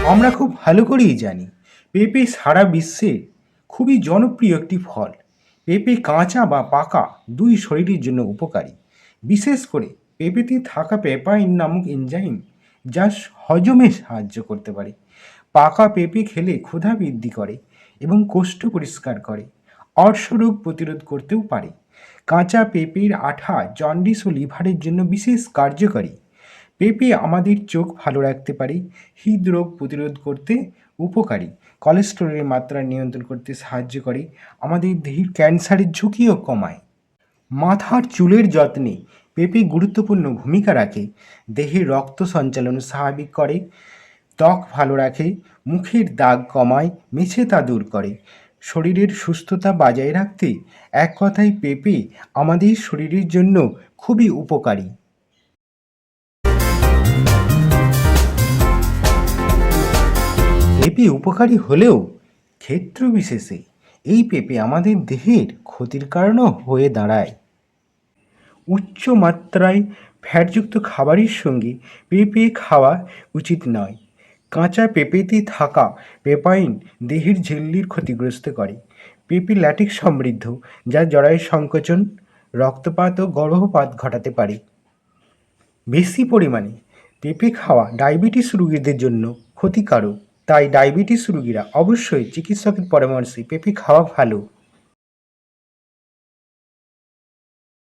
আমরা খুব ভালো করেই জানি পেঁপে সারা বিশ্বে খুবই জনপ্রিয় একটি ফল। পেঁপে কাঁচা বা পাকা দুই শরীরের জন্য উপকারী। বিশেষ করে পেঁপেতে থাকা পেপাইন নামক এনজাইম যা হজমে সাহায্য করতে পারে। পাকা পেঁপে খেলে ক্ষুধা বৃদ্ধি করে এবং কোষ্ঠ পরিষ্কার করে। অর্শরোগ প্রতিরোধ করতেও পারে। কাঁচা পেঁপের আঠা জন্ডিস ও লিভারের জন্য বিশেষ কার্যকারী। পেঁপে আমাদের চোখ ভালো রাখতে পারে, হৃদরোগ প্রতিরোধ করতে উপকারী, কোলেস্টেরলের মাত্রা নিয়ন্ত্রণ করতে সাহায্য করে, আমাদের দেহের ক্যান্সারের ঝুঁকিও কমায়। মাথার চুলের যত্নে পেঁপে গুরুত্বপূর্ণ ভূমিকা রাখে। দেহে রক্ত সঞ্চালন স্বাভাবিক করে, ত্বক ভালো রাখে, মুখের দাগ কমায়, মেছেতা দূর করে, শরীরের সুস্থতা বজায় রাখতে এক কথায় পেঁপে আমাদের শরীরের জন্য খুবই উপকারী। পেঁপে উপকারী হলেও ক্ষেত্র বিশেষে এই পেঁপে আমাদের দেহের ক্ষতির কারণও হয়ে দাঁড়ায়। উচ্চ মাত্রায় ফ্যাটযুক্ত খাবারের সঙ্গে পেঁপে খাওয়া উচিত নয়। কাঁচা পেঁপেতে থাকা পেপাইন দেহের ঝিল্লির ক্ষতিগ্রস্ত করে। পেঁপে ল্যাটেক্স সমৃদ্ধ, যা জরায়ু সংকোচন, রক্তপাত ও গর্ভপাত ঘটাতে পারে। বেশি পরিমাণে পেঁপে খাওয়া ডায়াবেটিস রোগীদের জন্য ক্ষতিকারক, তাই ডায়াবেটিস রোগীরা অবশ্যই চিকিৎসকের পরামর্শে পেঁপে খাওয়া ভালো।